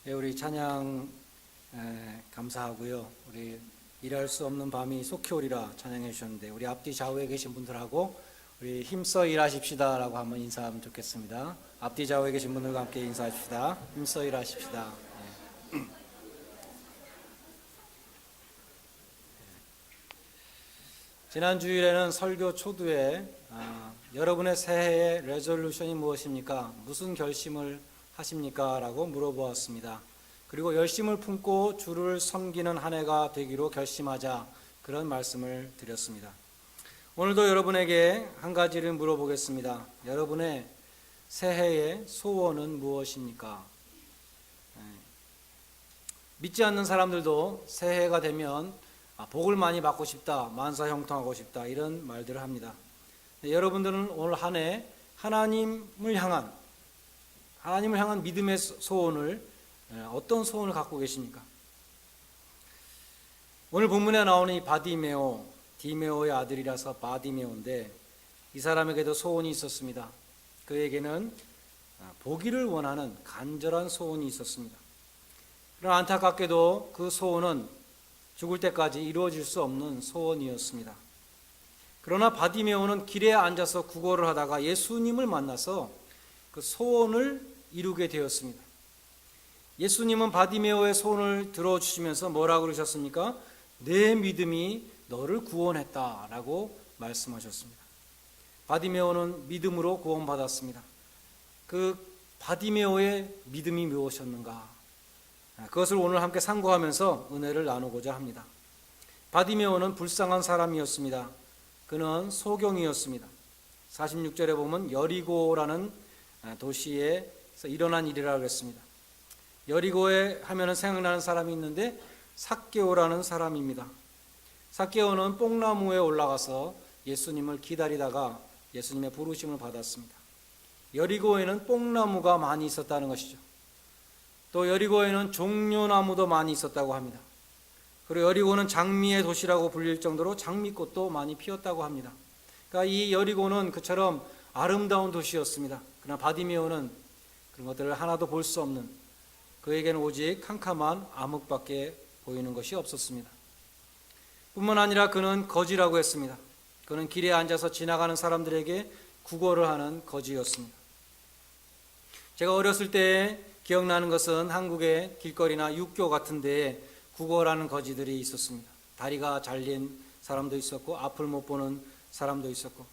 우리 찬양 감사하고요. 우리 일할 수 없는 밤이 속히 오리라 찬양해 주셨는데, 우리 앞뒤 좌우에 계신 분들하고 우리 힘써 일하십시다라고 한번 인사하면 좋겠습니다. 앞뒤 좌우에 계신 분들과 함께 인사합시다. 힘써 일하십시다. 지난 주일에는 설교 초두에 여러분의 새해의 레졸루션이 무엇입니까? 무슨 결심을 하십니까? 라고 물어보았습니다. 그리고 열심을 품고 주를 섬기는 한 해가 되기로 결심하자, 그런 말씀을 드렸습니다. 오늘도 여러분에게 한 가지를 물어보겠습니다. 여러분의 새해의 소원은 무엇입니까? 믿지 않는 사람들도 새해가 되면 복을 많이 받고 싶다, 만사 형통하고 싶다, 이런 말들을 합니다. 여러분들은 오늘 한 해 하나님을 향한 믿음의 소원을, 어떤 소원을 갖고 계십니까? 오늘 본문에 나오는 이 바디메오, 디메오의 아들이라서 바디메오인데, 이 사람에게도 소원이 있었습니다. 그에게는 보기를 원하는 간절한 소원이 있었습니다. 그러나 안타깝게도 그 소원은 죽을 때까지 이루어질 수 없는 소원이었습니다. 그러나 바디메오는 길에 앉아서 구걸을 하다가 예수님을 만나서 그 소원을 이루게 되었습니다. 예수님은 바디메오의 소원을 들어주시면서 뭐라고 그러셨습니까? 내 믿음이 너를 구원했다라고 말씀하셨습니다. 바디메오는 믿음으로 구원받았습니다. 그 바디메오의 믿음이 무엇이었는가? 그것을 오늘 함께 상고하면서 은혜를 나누고자 합니다. 바디메오는 불쌍한 사람이었습니다. 그는 소경이었습니다. 46절에 보면 여리고라는 도시에서 일어난 일이라고 했습니다. 여리고에 하면은 생각나는 사람이 있는데 삭개오라는 사람입니다. 삭개오는 뽕나무에 올라가서 예수님을 기다리다가 예수님의 부르심을 받았습니다. 여리고에는 뽕나무가 많이 있었다는 것이죠. 또 여리고에는 종려나무도 많이 있었다고 합니다. 그리고 여리고는 장미의 도시라고 불릴 정도로 장미꽃도 많이 피었다고 합니다. 그러니까 이 여리고는 그처럼 아름다운 도시였습니다. 그러나 바디메오는 그런 것들을 하나도 볼 수 없는, 그에게는 오직 캄캄한 암흑밖에 보이는 것이 없었습니다. 뿐만 아니라 그는 거지라고 했습니다. 그는 길에 앉아서 지나가는 사람들에게 구걸을 하는 거지였습니다. 제가 어렸을 때 기억나는 것은 한국의 길거리나 육교 같은 데에 구걸하는 거지들이 있었습니다. 다리가 잘린 사람도 있었고 앞을 못 보는 사람도 있었고,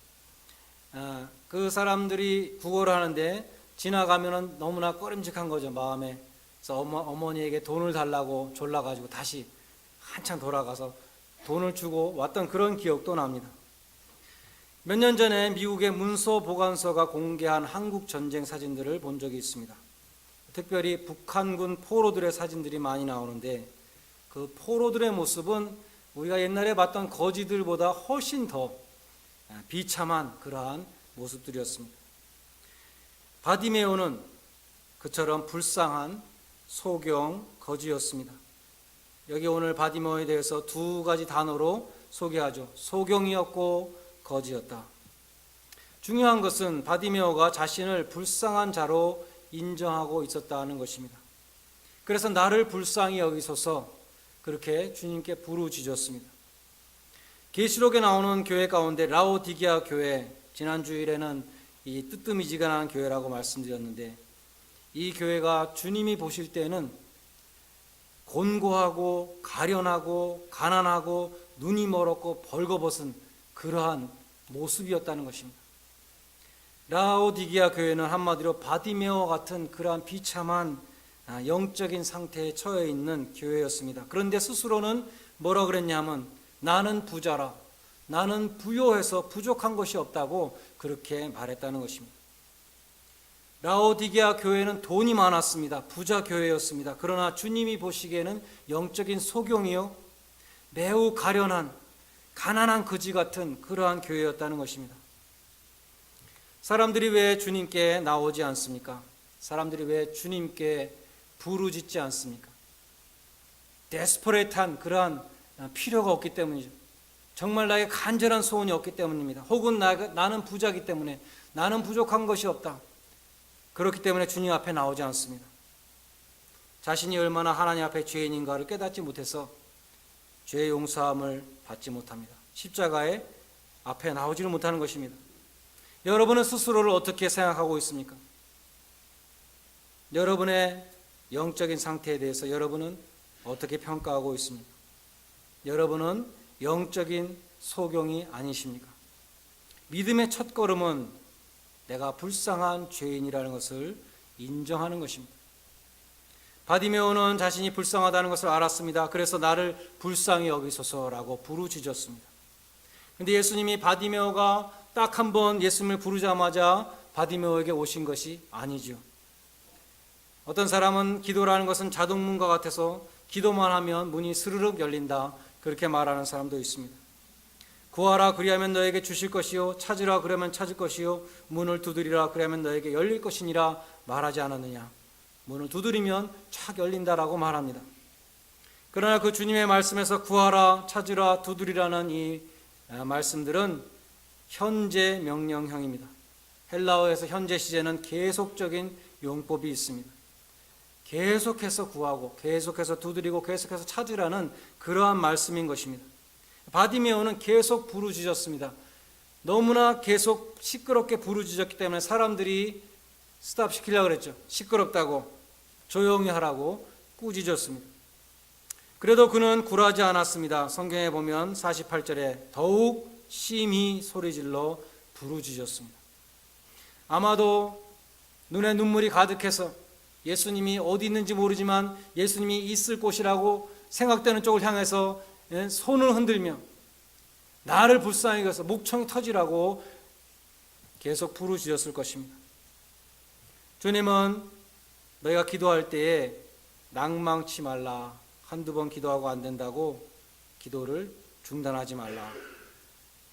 그 사람들이 구걸을 하는데 지나가면 너무나 꺼림직한 거죠, 마음에. 그래서 어머니에게 돈을 달라고 졸라가지고 다시 한참 돌아가서 돈을 주고 왔던 그런 기억도 납니다. 몇 년 전에 미국의 문서보관소가 공개한 한국 전쟁 사진들을 본 적이 있습니다. 특별히 북한군 포로들의 사진들이 많이 나오는데, 그 포로들의 모습은 우리가 옛날에 봤던 거지들보다 훨씬 더 비참한 그러한 모습들이었습니다. 바디메오는 그처럼 불쌍한 소경 거지였습니다. 여기 오늘 바디메오에 대해서 두 가지 단어로 소개하죠. 소경이었고 거지였다. 중요한 것은 바디메오가 자신을 불쌍한 자로 인정하고 있었다는 것입니다. 그래서 나를 불쌍히 여기소서, 그렇게 주님께 부르짖었습니다. 계시록에 나오는 교회 가운데 라오디게아 교회, 지난 주일에는 이 뜨뜨미지근한 교회라고 말씀드렸는데, 이 교회가 주님이 보실 때는 곤고하고 가련하고 가난하고 눈이 멀었고 벌거벗은 그러한 모습이었다는 것입니다. 라오디게아 교회는 한마디로 바디메오와 같은 그러한 비참한 영적인 상태에 처해 있는 교회였습니다. 그런데 스스로는 뭐라 그랬냐면, 나는 부자라, 나는 부요해서 부족한 것이 없다고 그렇게 말했다는 것입니다. 라오디게아 교회는 돈이 많았습니다. 부자 교회였습니다. 그러나 주님이 보시기에는 영적인 소경이요, 매우 가련한 가난한 거지 같은 그러한 교회였다는 것입니다. 사람들이 왜 주님께 나오지 않습니까? 사람들이 왜 주님께 부르짖지 않습니까? 데스퍼레이트한 그러한 필요가 없기 때문이죠. 정말 나에게 간절한 소원이 없기 때문입니다. 혹은 나는 부자이기 때문에, 나는 부족한 것이 없다, 그렇기 때문에 주님 앞에 나오지 않습니다. 자신이 얼마나 하나님 앞에 죄인인가를 깨닫지 못해서 죄 용서함을 받지 못합니다. 십자가의 앞에 나오지를 못하는 것입니다. 여러분은 스스로를 어떻게 생각하고 있습니까? 여러분의 영적인 상태에 대해서 여러분은 어떻게 평가하고 있습니까? 여러분은 영적인 소경이 아니십니까? 믿음의 첫걸음은 내가 불쌍한 죄인이라는 것을 인정하는 것입니다. 바디메오는 자신이 불쌍하다는 것을 알았습니다. 그래서 나를 불쌍히 여기소서라고 부르짖었습니다. 그런데 예수님이 바디메오가 딱 한 번 예수님을 부르자마자 바디메오에게 오신 것이 아니죠. 어떤 사람은 기도라는 것은 자동문과 같아서 기도만 하면 문이 스르륵 열린다, 그렇게 말하는 사람도 있습니다. 구하라 그리하면 너에게 주실 것이요, 찾으라 그러면 찾을 것이요, 문을 두드리라 그러면 너에게 열릴 것이니라 말하지 않았느냐. 문을 두드리면 촥 열린다라고 말합니다. 그러나 그 주님의 말씀에서 구하라, 찾으라, 두드리라는 이 말씀들은 현재 명령형입니다. 헬라어에서 현재 시제는 계속적인 용법이 있습니다. 계속해서 구하고 계속해서 두드리고 계속해서 찾으라는 그러한 말씀인 것입니다. 바디메오는 계속 부르짖었습니다. 너무나 계속 시끄럽게 부르짖었기 때문에 사람들이 스탑 시키려고 그랬죠. 시끄럽다고, 조용히 하라고 꾸짖었습니다. 그래도 그는 굴하지 않았습니다. 성경에 보면 48절에 더욱 심히 소리질러 부르짖었습니다. 아마도 눈에 눈물이 가득해서 예수님이 어디 있는지 모르지만 예수님이 있을 곳이라고 생각되는 쪽을 향해서 손을 흔들며 나를 불쌍히 여겨서 목청이 터지라고 계속 부르짖었을 것입니다. 주님은 너희가 기도할 때에 낭망치 말라, 한두 번 기도하고 안 된다고 기도를 중단하지 말라,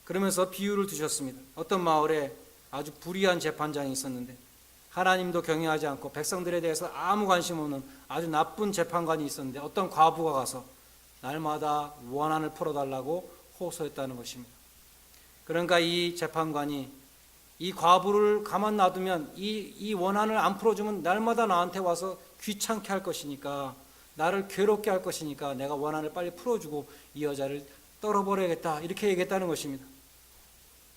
그러면서 비유를 두셨습니다. 어떤 마을에 아주 불의한 재판장이 있었는데 하나님도 경외하지 않고 백성들에 대해서 아무 관심 없는 아주 나쁜 재판관이 있었는데 어떤 과부가 가서 날마다 원한을 풀어달라고 호소했다는 것입니다. 그러니까 이 재판관이 이 과부를 가만 놔두면 이 원한을 안 풀어주면 날마다 나한테 와서 귀찮게 할 것이니까, 나를 괴롭게 할 것이니까 내가 원한을 빨리 풀어주고 이 여자를 떨어버려야겠다, 이렇게 얘기했다는 것입니다.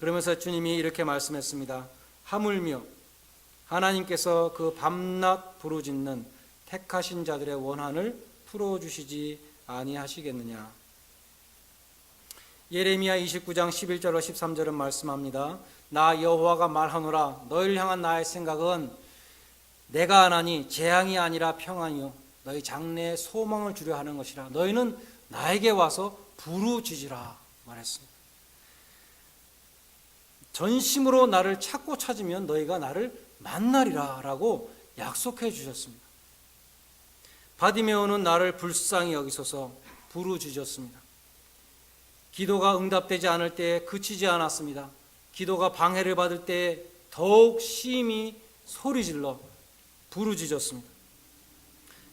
그러면서 주님이 이렇게 말씀했습니다. 하물며 하나님께서 그 밤낮 부르짖는 택하신 자들의 원한을 풀어주시지 아니하시겠느냐. 예레미야 29장 11절로 13절은 말씀합니다. 나 여호와가 말하노라, 너희를 향한 나의 생각은 내가 하나니 재앙이 아니라 평안이요 너희 장래에 소망을 주려 하는 것이라. 너희는 나에게 와서 부르짖으라 말했습니다. 전심으로 나를 찾고 찾으면 너희가 나를 만나리라 라고 약속해 주셨습니다. 바디메오는 나를 불쌍히 여기소서 부르짖었습니다. 기도가 응답되지 않을 때 그치지 않았습니다. 기도가 방해를 받을 때 더욱 심히 소리질러 부르짖었습니다.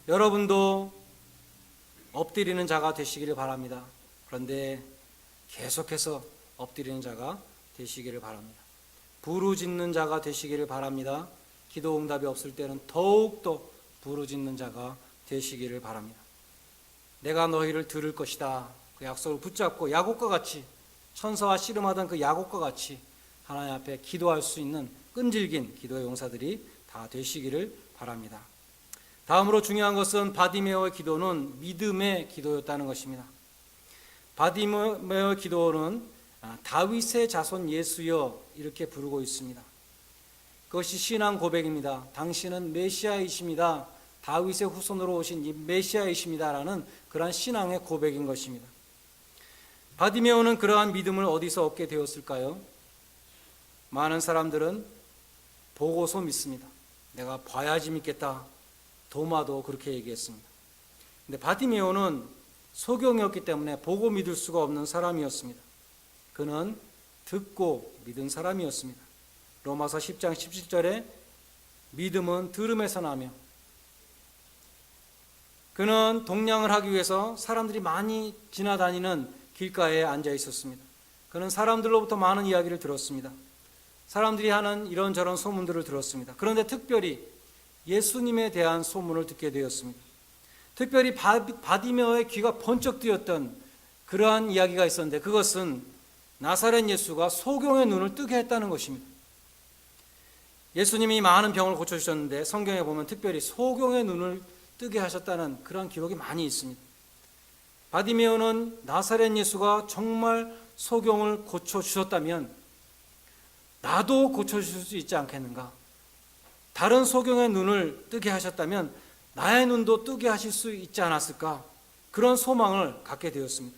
여러분도 엎드리는 자가 되시기를 바랍니다. 그런데 계속해서 엎드리는 자가 되시기를 바랍니다. 부르짖는 자가 되시기를 바랍니다. 기도 응답이 없을 때는 더욱더 부르짖는 자가 되시기를 바랍니다. 내가 너희를 들을 것이다, 그 약속을 붙잡고 야곱과 같이, 천사와 씨름하던 그 야곱과 같이 하나님 앞에 기도할 수 있는 끈질긴 기도의 용사들이 다 되시기를 바랍니다. 다음으로 중요한 것은 바디메오의 기도는 믿음의 기도였다는 것입니다. 바디메오의 기도는 다윗의 자손 예수여 이렇게 부르고 있습니다. 그것이 신앙 고백입니다. 당신은 메시아이십니다. 다윗의 후손으로 오신 이 메시아이십니다라는 그러한 신앙의 고백인 것입니다. 바디메오는 그러한 믿음을 어디서 얻게 되었을까요? 많은 사람들은 보고서 믿습니다. 내가 봐야지 믿겠다. 도마도 그렇게 얘기했습니다. 근데 바디메오는 소경이었기 때문에 보고 믿을 수가 없는 사람이었습니다. 그는 듣고 믿은 사람이었습니다. 로마서 10장 17절에 믿음은 들음에서 나며, 그는 동냥을 하기 위해서 사람들이 많이 지나다니는 길가에 앉아 있었습니다. 그는 사람들로부터 많은 이야기를 들었습니다. 사람들이 하는 이런저런 소문들을 들었습니다. 그런데 특별히 예수님에 대한 소문을 듣게 되었습니다. 특별히 바디메오의 귀가 번쩍 뜨였던 그러한 이야기가 있었는데, 그것은 나사렛 예수가 소경의 눈을 뜨게 했다는 것입니다. 예수님이 많은 병을 고쳐주셨는데 성경에 보면 특별히 소경의 눈을 뜨게 하셨다는 그런 기록이 많이 있습니다. 바디메오는 나사렛 예수가 정말 소경을 고쳐주셨다면 나도 고쳐주실 수 있지 않겠는가? 다른 소경의 눈을 뜨게 하셨다면 나의 눈도 뜨게 하실 수 있지 않았을까? 그런 소망을 갖게 되었습니다.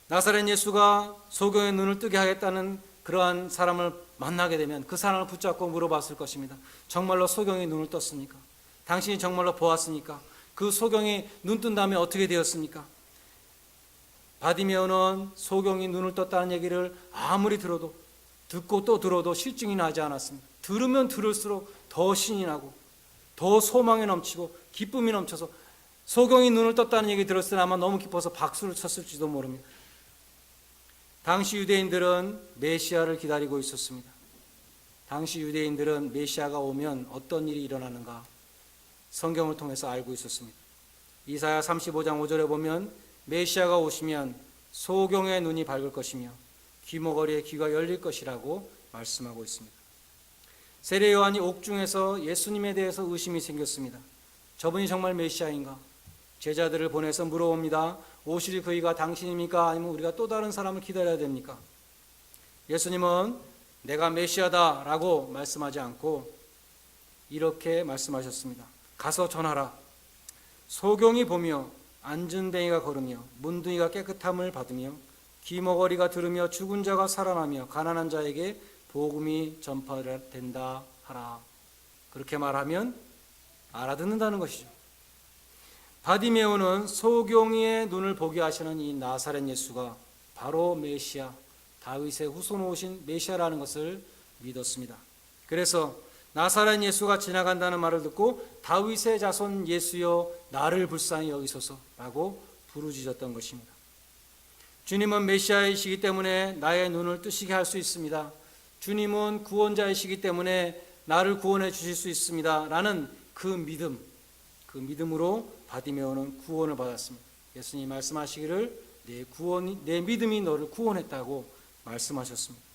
나사렛 예수가 소경의 눈을 뜨게 하겠다는 그러한 사람을 만나게 되면 그 사람을 붙잡고 물어봤을 것입니다. 정말로 소경이 눈을 떴습니까? 당신이 정말로 보았습니까? 그 소경이 눈 뜬 다음에 어떻게 되었습니까? 바디메오는 소경이 눈을 떴다는 얘기를 아무리 들어도, 듣고 또 들어도 실증이 나지 않았습니다. 들으면 들을수록 더 신이 나고 더 소망이 넘치고 기쁨이 넘쳐서 소경이 눈을 떴다는 얘기 들었을 때 아마 너무 기뻐서 박수를 쳤을지도 모릅니다. 당시 유대인들은 메시아를 기다리고 있었습니다. 당시 유대인들은 메시아가 오면 어떤 일이 일어나는가 성경을 통해서 알고 있었습니다. 이사야 35장 5절에 보면 메시아가 오시면 소경의 눈이 밝을 것이며 귀머거리의 귀가 열릴 것이라고 말씀하고 있습니다. 세례 요한이 옥중에서 예수님에 대해서 의심이 생겼습니다. 저분이 정말 메시아인가? 제자들을 보내서 물어봅니다. 오실 그이가 당신입니까? 아니면 우리가 또 다른 사람을 기다려야 됩니까? 예수님은 내가 메시아다 라고 말씀하지 않고 이렇게 말씀하셨습니다. 가서 전하라. 소경이 보며 안전뱅이가 걸으며 문둥이가 깨끗함을 받으며 귀머거리가 들으며 죽은 자가 살아나며 가난한 자에게 복음이 전파된다 하라. 그렇게 말하면 알아듣는다는 것이죠. 바디메오는 소경이의 눈을 보게 하시는 이 나사렛 예수가 바로 메시아, 다윗의 후손 오신 메시아라는 것을 믿었습니다. 그래서 나사렛 예수가 지나간다는 말을 듣고 다윗의 자손 예수여 나를 불쌍히 여기소서라고 부르짖었던 것입니다. 주님은 메시아이시기 때문에 나의 눈을 뜨시게 할 수 있습니다. 주님은 구원자이시기 때문에 나를 구원해 주실 수 있습니다. 라는 그 믿음으로 바디메오는 구원을 받았습니다. 예수님이 말씀하시기를 내 믿음이 너를 구원했다고 말씀하셨습니다.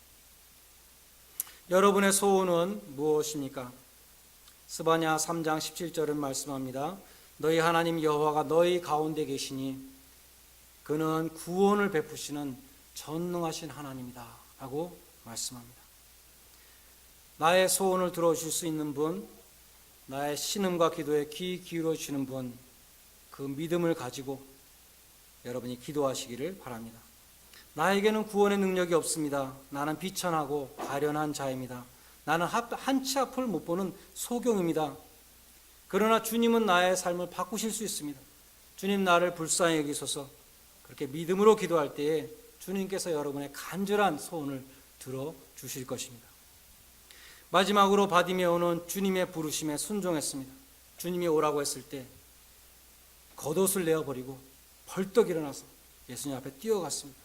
여러분의 소원은 무엇입니까? 스바냐 3장 17절은 말씀합니다. 너희 하나님 여호와가 너희 가운데 계시니 그는 구원을 베푸시는 전능하신 하나님이다 라고 말씀합니다. 나의 소원을 들어주실 수 있는 분, 나의 신음과 기도에 귀 기울여 주시는 분, 그 믿음을 가지고 여러분이 기도하시기를 바랍니다. 나에게는 구원의 능력이 없습니다. 나는 비천하고 가련한 자입니다. 나는 한치 앞을 못 보는 소경입니다. 그러나 주님은 나의 삶을 바꾸실 수 있습니다. 주님 나를 불쌍히 여기소서. 그렇게 믿음으로 기도할 때에 주님께서 여러분의 간절한 소원을 들어주실 것입니다. 마지막으로 바디메오는 주님의 부르심에 순종했습니다. 주님이 오라고 했을 때 겉옷을 내어버리고 벌떡 일어나서 예수님 앞에 뛰어갔습니다.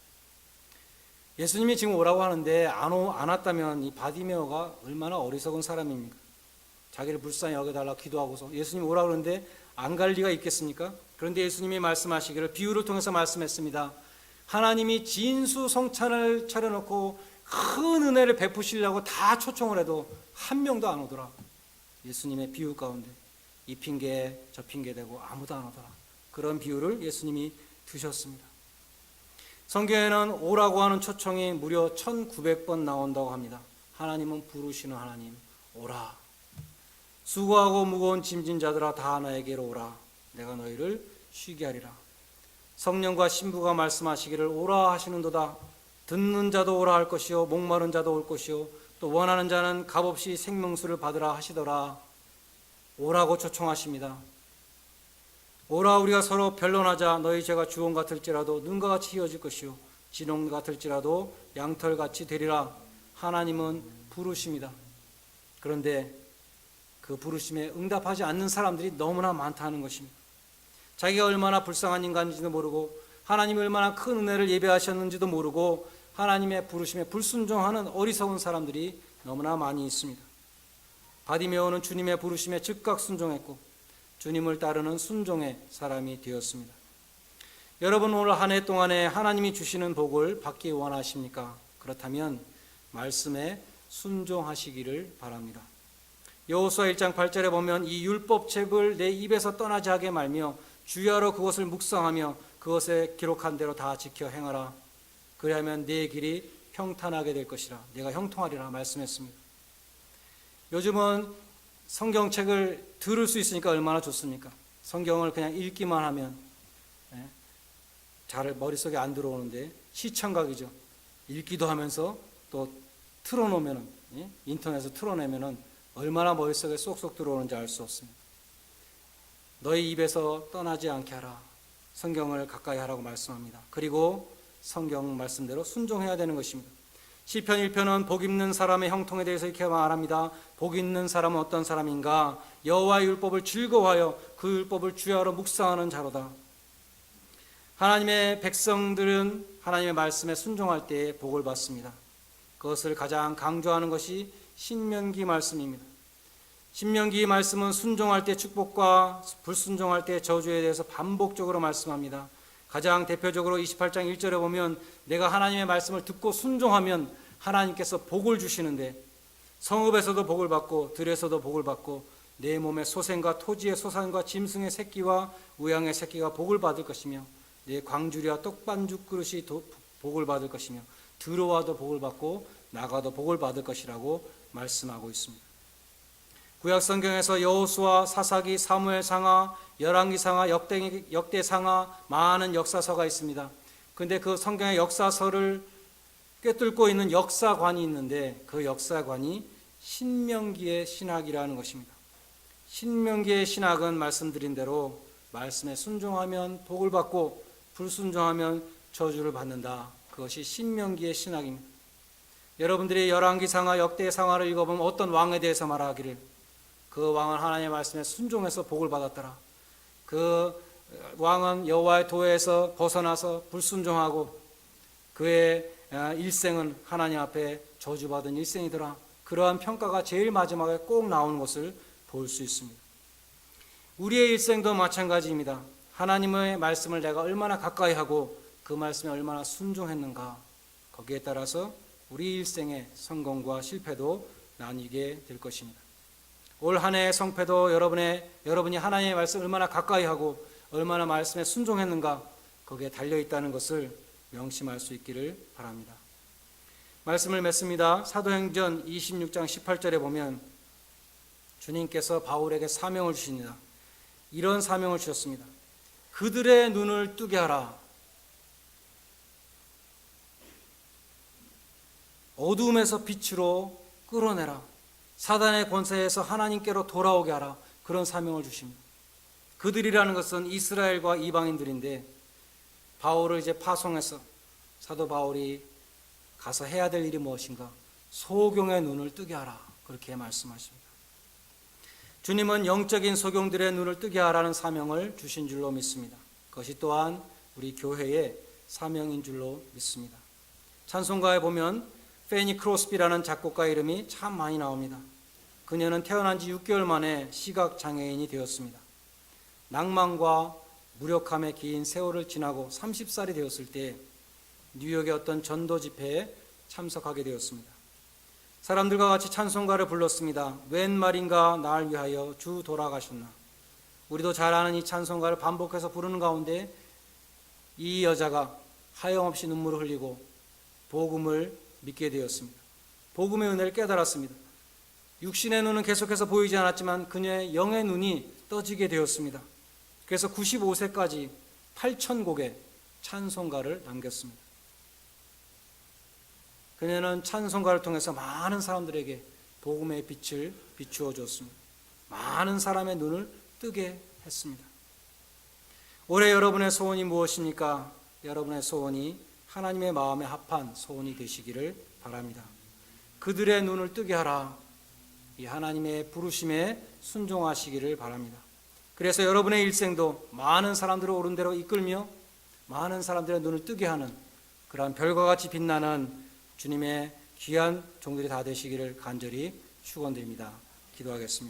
예수님이 지금 오라고 하는데 안 왔다면 이 바디메오가 얼마나 어리석은 사람입니까? 자기를 불쌍히 여겨달라고 기도하고서 예수님 오라고 그러는데 안 갈 리가 있겠습니까? 그런데 예수님이 말씀하시기를 비유를 통해서 말씀했습니다. 하나님이 진수성찬을 차려놓고 큰 은혜를 베푸시려고 다 초청을 해도 한 명도 안 오더라. 예수님의 비유 가운데 이 핑계 저 핑계 대고 아무도 안 오더라. 그런 비유를 예수님이 드셨습니다. 성경에는 오라고 하는 초청이 무려 1900번 나온다고 합니다. 하나님은 부르시는 하나님, 오라. 수고하고 무거운 짐진 자들아 다 나에게로 오라. 내가 너희를 쉬게 하리라. 성령과 신부가 말씀하시기를 오라 하시는도다. 듣는 자도 오라 할 것이요 목마른 자도 올 것이요 또 원하는 자는 값없이 생명수를 받으라 하시더라. 오라고 초청하십니다. 오라 우리가 서로 변론하자. 너희 죄가 주홍 같을지라도 눈과 같이 희어질 것이요 진홍 같을지라도 양털같이 되리라. 하나님은 부르십니다. 그런데 그 부르심에 응답하지 않는 사람들이 너무나 많다는 것입니다. 자기가 얼마나 불쌍한 인간인지도 모르고 하나님이 얼마나 큰 은혜를 예배하셨는지도 모르고 하나님의 부르심에 불순종하는 어리석은 사람들이 너무나 많이 있습니다. 바디메오는 주님의 부르심에 즉각 순종했고 주님을 따르는 순종의 사람이 되었습니다. 여러분, 오늘 한 해 동안에 하나님이 주시는 복을 받기 원하십니까? 그렇다면 말씀에 순종하시기를 바랍니다. 여호수아 1장 8절에 보면 이 율법책을 내 입에서 떠나지 하게 말며 주야로 그것을 묵상하며 그것에 기록한 대로 다 지켜 행하라. 그리하면 네 길이 평탄하게 될 것이라. 내가 형통하리라 말씀했습니다. 요즘은 성경책을 들을 수 있으니까 얼마나 좋습니까? 성경을 그냥 읽기만 하면 잘 머릿속에 안 들어오는데 시청각이죠. 읽기도 하면서 또 틀어놓으면 인터넷에서 틀어내면 얼마나 머릿속에 쏙쏙 들어오는지 알 수 없습니다. 너희 입에서 떠나지 않게 하라. 성경을 가까이 하라고 말씀합니다. 그리고 성경 말씀대로 순종해야 되는 것입니다. 시편 1편은 복 있는 사람의 형통에 대해서 이렇게 말합니다. 복 있는 사람은 어떤 사람인가? 여호와의 율법을 즐거워하여 그 율법을 주야로 묵상하는 자로다. 하나님의 백성들은 하나님의 말씀에 순종할 때에 복을 받습니다. 그것을 가장 강조하는 것이 신명기 말씀입니다. 신명기 말씀은 순종할 때 축복과 불순종할 때 저주에 대해서 반복적으로 말씀합니다. 가장 대표적으로 28장 1절에 보면 내가 하나님의 말씀을 듣고 순종하면 하나님께서 복을 주시는데 성읍에서도 복을 받고 들에서도 복을 받고 내 몸의 소생과 토지의 소산과 짐승의 새끼와 우양의 새끼가 복을 받을 것이며 내 광주리와 떡반죽 그릇이 복을 받을 것이며 들어와도 복을 받고 나가도 복을 받을 것이라고 말씀하고 있습니다. 구약성경에서 여호수아, 사사기, 사무엘상하, 열왕기상하, 역대상하 많은 역사서가 있습니다. 그런데 그 성경의 역사서를 꿰뚫고 있는 역사관이 있는데 그 역사관이 신명기의 신학이라는 것입니다. 신명기의 신학은 말씀드린 대로 말씀에 순종하면 복을 받고 불순종하면 저주를 받는다. 그것이 신명기의 신학입니다. 여러분들이 열왕기상하, 역대상하를 읽어보면 어떤 왕에 대해서 말하기를 그 왕은 하나님의 말씀에 순종해서 복을 받았더라. 그 왕은 여호와의 도에서 벗어나서 불순종하고 그의 일생은 하나님 앞에 저주받은 일생이더라. 그러한 평가가 제일 마지막에 꼭 나오는 것을 볼 수 있습니다. 우리의 일생도 마찬가지입니다. 하나님의 말씀을 내가 얼마나 가까이 하고 그 말씀에 얼마나 순종했는가, 거기에 따라서 우리 일생의 성공과 실패도 나뉘게 될 것입니다. 올 한 해의 성패도 여러분이 하나님의 말씀을 얼마나 가까이 하고 얼마나 말씀에 순종했는가, 거기에 달려있다는 것을 명심할 수 있기를 바랍니다. 말씀을 맺습니다. 사도행전 26장 18절에 보면 주님께서 바울에게 사명을 주십니다. 이런 사명을 주셨습니다. 그들의 눈을 뜨게 하라. 어두움에서 빛으로 끌어내라. 사단의 권세에서 하나님께로 돌아오게 하라. 그런 사명을 주십니다. 그들이라는 것은 이스라엘과 이방인들인데 바울을 이제 파송해서 사도 바울이 가서 해야 될 일이 무엇인가? 소경의 눈을 뜨게 하라. 그렇게 말씀하십니다. 주님은 영적인 소경들의 눈을 뜨게 하라는 사명을 주신 줄로 믿습니다. 그것이 또한 우리 교회의 사명인 줄로 믿습니다. 찬송가에 보면 페니 크로스비라는 작곡가 이름이 참 많이 나옵니다. 그녀는 태어난 지 6개월 만에 시각장애인이 되었습니다. 낭만과 무력함의 긴 세월을 지나고 30살이 되었을 때 뉴욕의 어떤 전도 집회에 참석하게 되었습니다. 사람들과 같이 찬송가를 불렀습니다. 웬 말인가 날 위하여 주 돌아가셨나. 우리도 잘 아는 이 찬송가를 반복해서 부르는 가운데 이 여자가 하염없이 눈물을 흘리고 복음을 믿게 되었습니다. 복음의 은혜를 깨달았습니다. 육신의 눈은 계속해서 보이지 않았지만 그녀의 영의 눈이 떠지게 되었습니다. 그래서 95세까지 8,000곡의 찬송가를 남겼습니다. 그녀는 찬송가를 통해서 많은 사람들에게 복음의 빛을 비추어 줬습니다. 많은 사람의 눈을 뜨게 했습니다. 올해 여러분의 소원이 무엇입니까? 여러분의 소원이 하나님의 마음에 합한 소원이 되시기를 바랍니다. 그들의 눈을 뜨게 하라. 이 하나님의 부르심에 순종하시기를 바랍니다. 그래서 여러분의 일생도 많은 사람들을 옳은 대로 이끌며 많은 사람들의 눈을 뜨게 하는 그러한 별과 같이 빛나는 주님의 귀한 종들이 다 되시기를 간절히 축원드립니다. 기도하겠습니다.